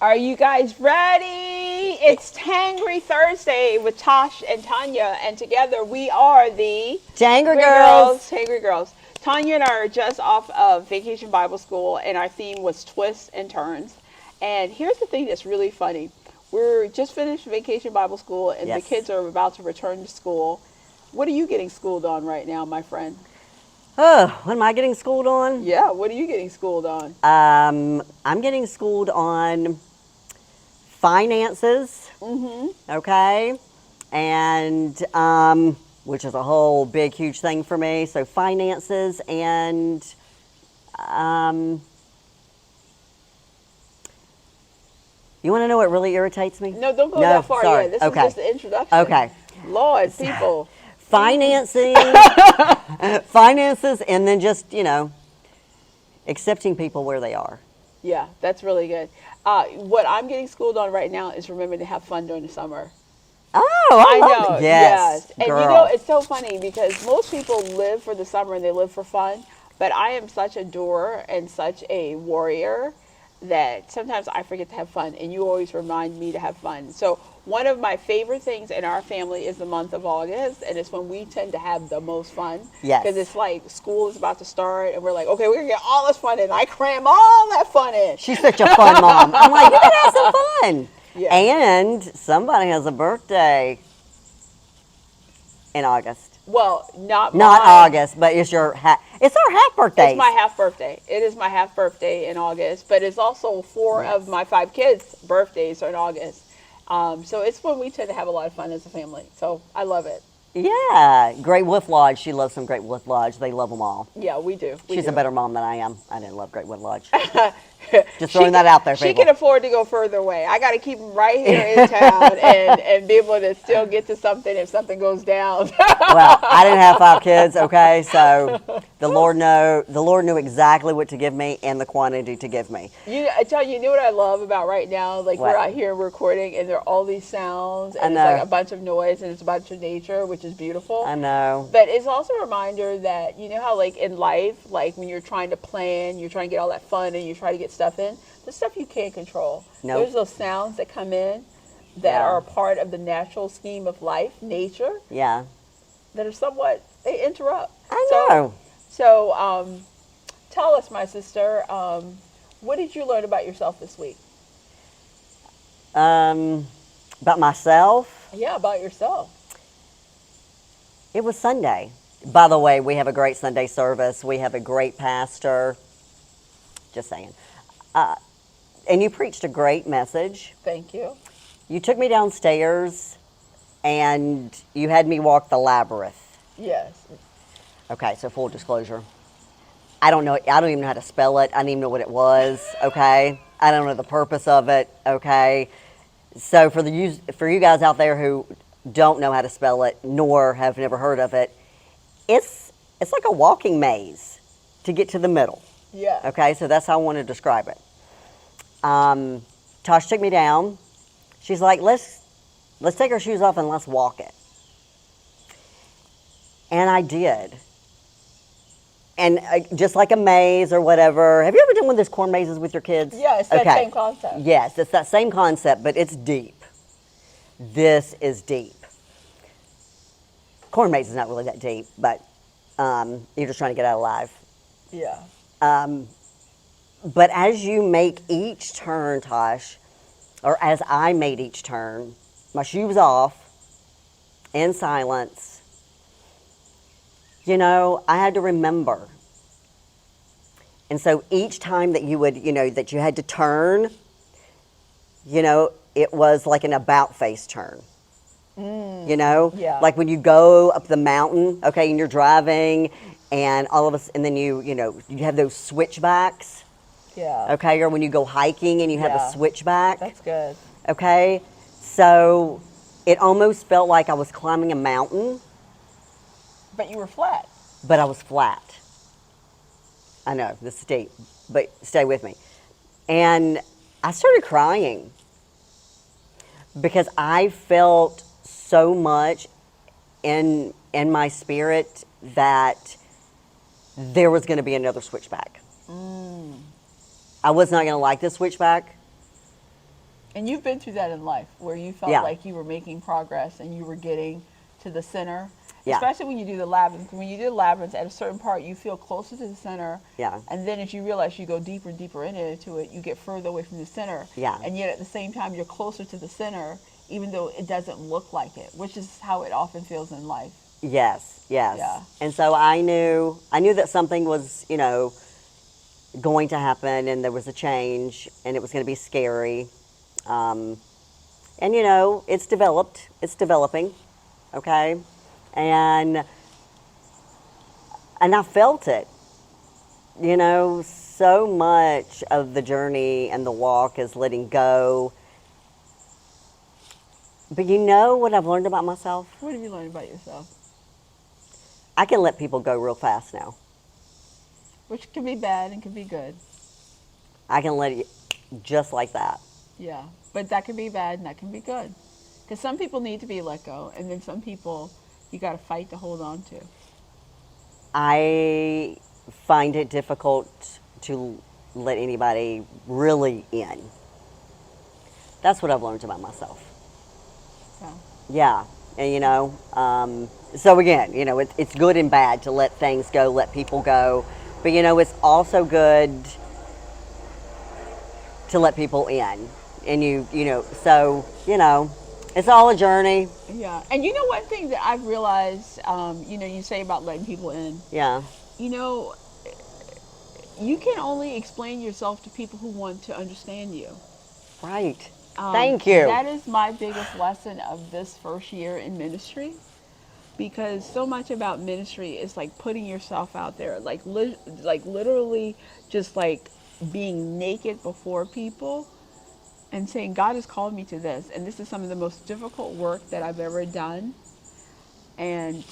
Are you guys ready? It's Tangry Thursday with Tosh and Tanya, and together we are the Tangry Three Girls, girls. Tangry Girls. Tanya and I are just off of Vacation Bible School, and our theme was twists and turns. And here's the thing that's really funny: we're just finished Vacation Bible School, and the Yes. kids are about to return to school. What are you getting schooled on right now, my friend? Oh, what am I getting schooled on? Yeah, what are you getting schooled on? I'm getting schooled on finances, Mm-hmm. okay? And which is a whole big huge thing for me. So finances and um you want to know what really irritates me? No, don't go that No, far sorry. yet. This is Okay. just the introduction. Okay. Lord, people. Financing, finances and then just, accepting people where they are. Yeah, that's really good. What I'm getting schooled on right now is remember to have fun during the summer. Oh, I I love it. know, Yes, yes. And you know, girl. it's so funny because most people live for the summer and they live for fun, but I am such a doer and such a warrior that sometimes I forget to have fun, and you always remind me to have fun. So, one of my favorite things in our family is the month of August, and it's when we tend to have the most fun because it's Yes. like school is about to start, and we're like, okay, we're gonna get all this fun in. I cram all that fun in. She's such a fun mom. I'm like, you can have some fun. Yeah. And somebody has a birthday in August. Well, not Not mine. August, but it's our half It's my birthdays. half birthday. It is my half birthday in August, but it's also four of Yes. my five kids' birthdays are in August. So it's when we tend to have a lot of fun as a family. So I love it. Yeah. Great Wolf Lodge. She loves some Great Wolf Lodge. They love them all. Yeah, we do. We She's a do. better mom than I am. I didn't love Great Wolf Lodge. Just throwing that out there, She can people. afford to go further away. I got to keep them right here in town and be able to still get to something if something goes down. Well, I didn't have five kids, okay? So the Lord knew exactly what to give me and the quantity to give me. I tell you, you know what I love about right now? Like we're What? out here recording, and there are all these sounds, I and it's like know. a bunch of noise, and it's a bunch of nature, which is beautiful. I know. But it's also a reminder that you know how like in life, like when you're trying to plan, you're trying to get all that fun, and you try to get stuff in. The stuff you can't control. Nope. There's those sounds that come in that Yeah. are a part of the natural scheme of life, nature, Yeah. that are somewhat they interrupt. I So, know. so tell us, my sister, what did you learn about yourself this week? Um, about myself, Yeah, about yourself. it was Sunday. By the way, we have a great Sunday service. We have a great pastor. Just saying. Uh, and you preached a great message. Thank you. You took me downstairs and you had me walk the labyrinth. Yes. Okay, so full disclosure. I don't know. I don't even know how to spell it. I didn't even know what it was. Okay, I don't know the purpose of it. Okay, so for you guys out there who don't know how to spell it nor have never heard of it, it's like a walking maze to get to the middle. Yeah. Okay, so that's how I want to describe it. Tosh took me down. She's like, let's take our shoes off and let's walk it. And I did. And just like a maze or whatever. Have you ever done one of those corn mazes with your kids? Yeah, it's that same concept. Yes, it's that same concept, but it's deep. This is deep. Corn maze is not really that deep, but you're just trying to get out alive. Yeah. But as you make each turn, Tosh, or as I made each turn, my shoes off, in silence, I had to remember. And so each time that you would, that you had to turn, it was like an about face turn. Yeah. Like when you go up the mountain, okay, and you're driving, and all of us, and then you have those switchbacks, Yeah. okay, or when you go hiking and you have Yeah. a switchback, That's good. okay. So it almost felt like I was climbing a mountain, But you were flat. but I was flat. I know, this is deep, but stay with me. And I started crying because I felt so much in my spirit that there was going to be another switchback. I was not going to like this switchback. And you've been through that in life where you felt Yeah. like you were making progress and you were getting to the center. Yeah. Especially when you do the labyrinth. When you do the labyrinth, at a certain part, you feel closer to the center. Yeah. And then as you realize you go deeper and deeper into it, you get further away from the center. Yeah. And yet at the same time, you're closer to the center, even though it doesn't look like it, which is how it often feels in life. Yes, yes. Yeah. And so I knew that something was, going to happen, and there was a change, and it was going to be scary. Um, and it's developing, okay, and I felt it. So much of the journey and the walk is letting go. But you know what I've learned about myself? What have you learned about yourself? I can let people go real fast now. Which can be bad and can be good. I can let it just like that. Yeah. But that can be bad and that can be good. Because some people need to be let go, and then some people you got to fight to hold on to. I find it difficult to let anybody really in. That's what I've learned about myself. Yeah. Yeah. And, so again, it's good and bad to let things go, let people go. But, it's also good to let people in. And it's all a journey. Yeah. And you know one thing that I've realized, you say about letting people in. Yeah. You know, you can only explain yourself to people who want to understand you. Right. Thank you. That is my biggest lesson of this first year in ministry. Because so much about ministry is like putting yourself out there, like literally just like being naked before people and saying, God has called me to this, and this is some of the most difficult work that I've ever done, and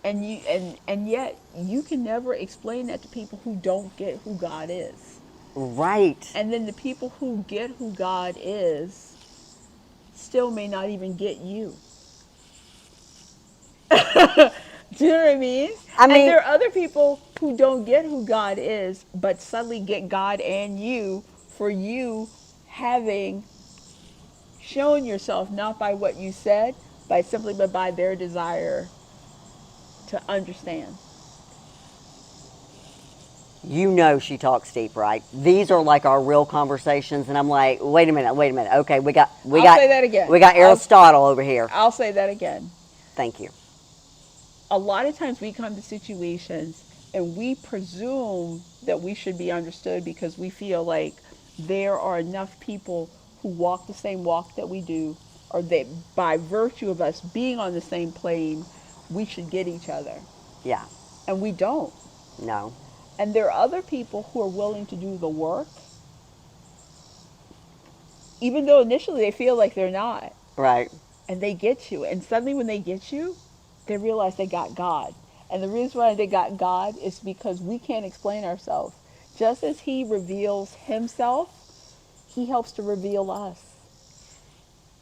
yet you can never explain that to people who don't get who God is. Right. And then the people who get who God is still may not even get you. Do you know what I mean? I mean, and there are other people who don't get who God is, but suddenly get God and you for you having shown yourself not by what you said, but by their desire to understand. she talks deep, right? These are like our real conversations, and I'm like, wait a minute. Okay, I'll say that again. we got Aristotle over here. I'll say that again. Thank you. A lot of times we come to situations and we presume that we should be understood because we feel like there are enough people who walk the same walk that we do, or that by virtue of us being on the same plane, we should get each other. Yeah. And we don't. No. And there are other people who are willing to do the work, even though initially they feel like they're not. Right. And they get you. And suddenly when they get you, they realize they got God. And the reason why they got God is because we can't explain ourselves. Just as he reveals himself, he helps to reveal us.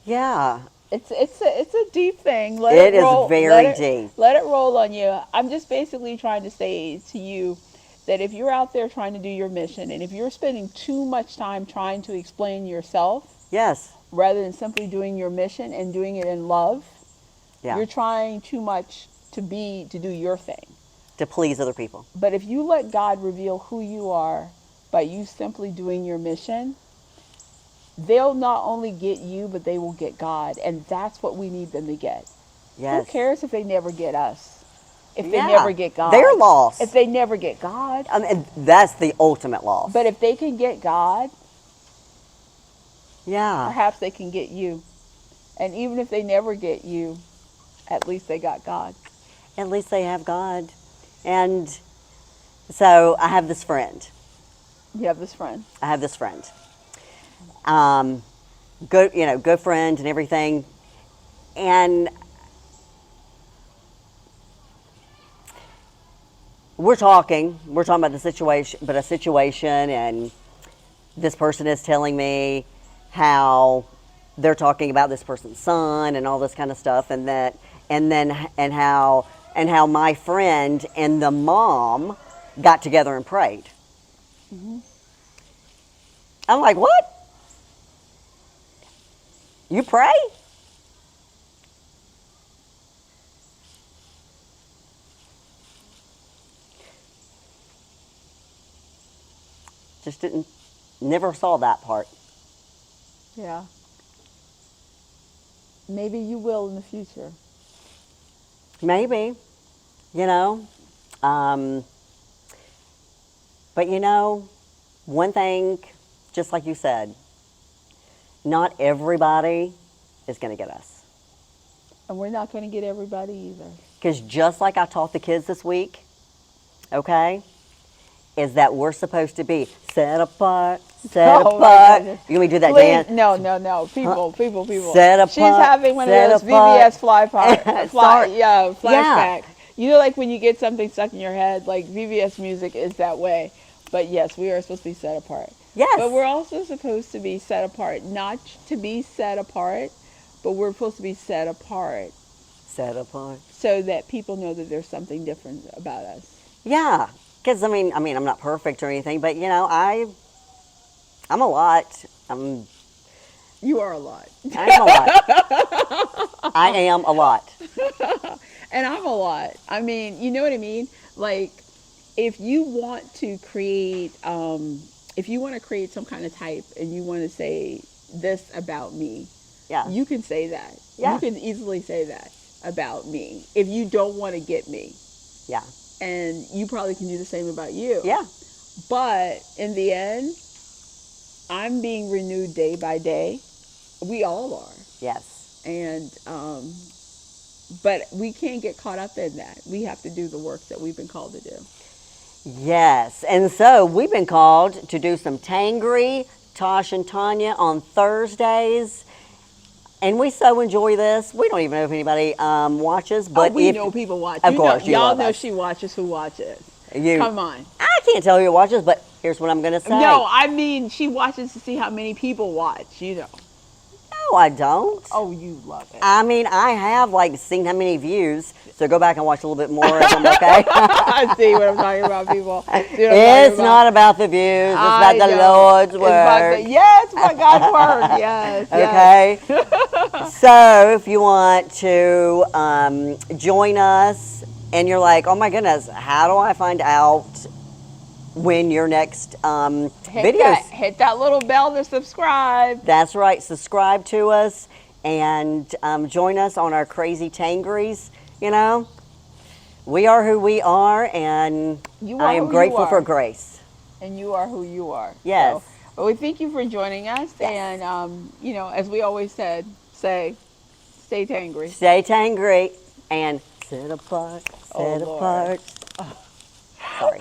Yeah. It's a deep thing. Let It it roll. is very deep. Let it roll on you. I'm just basically trying to say to you that if you're out there trying to do your mission, and if you're spending too much time trying to explain yourself, Yes. rather than simply doing your mission and doing it in love, Yeah. you're trying too much to do your thing. To please other people. But if you let God reveal who you are by you simply doing your mission, they'll not only get you, but they will get God. And that's what we need them to get. Yes. Who cares if they never get us? If they Yeah. never get God? They're lost. If they never get God? And that's the ultimate loss. But if they can get God, yeah. perhaps they can get you. And even if they never get you, at least they got God. At least they have God. And so I have this friend. You have this friend. I have this friend. Good friend and everything. And we're talking about a situation, and this person is telling me how they're talking about this person's son and all this kind of stuff, and how my friend and the mom got together and prayed. Mm-hmm. I'm like, what? You pray? Just didn't, never saw that part. Yeah. Maybe you will in the future. Maybe, you know. Um, but you know, one thing, just like you said, not everybody is going to get us. And we're not going to get everybody either. Because just like I taught the kids this week, okay, is that we're supposed to be set apart, set Oh my apart. goodness. You want me to do that Please, dance? no. People. Set apart. She's having one of set those apart. VBS Sorry. yeah, Yeah. flashback. You know, like when you get something stuck in your head, like VBS music is that way. But yes, we are supposed to be set apart. Yes. But we're also supposed to be set apart, not to be set apart, but we're supposed to be set apart Set apart. so that people know that there's something different about us. Yeah. Because I mean, I'm not perfect or anything, but you know, I'm a lot. You are a lot. I am a lot. I am a lot. And I'm a lot. I mean, you know what I mean? Like, if you want to create, if you want to create some kind of type and you want to say this about me, Yeah. you can say that. Yeah. You can easily say that about me if you don't want to get me. Yeah. And you probably can do the same about you. Yeah. But in the end, I'm being renewed day by day. We all are. Yes. And, but we can't get caught up in that. We have to do the work that we've been called to do. Yes. And so we've been called to do some Tangry, Tosh and Tanya on Thursdays. And we so enjoy this. We don't even know if anybody watches, but we if, know people watch. Of course, you y'all love know us. she watches who watches. You, Come on. I can't tell who watches, but here's what I'm going to say. No, I mean she watches to see how many people watch. You know. No, I don't. Oh, you love it. I mean, I have like seen how many views, so go back and watch a little bit more of them, okay? I see what I'm talking about, people. It's not about the views, it's about the Lord's word. Yes, my God's word. Yes. Okay? So, if you want to join us and you're like, oh my goodness, how do I find out when your next videos? Hit that little bell to subscribe. That's right. Subscribe to us and join us on our crazy Tangries. You know, we are who we are, and I am grateful for grace. And you are who you are. Yes. So, but we thank you for joining us. Yes. And, you know, as we always said, stay tangry. Stay tangry and set apart, Oh, set Lord. apart. Sorry.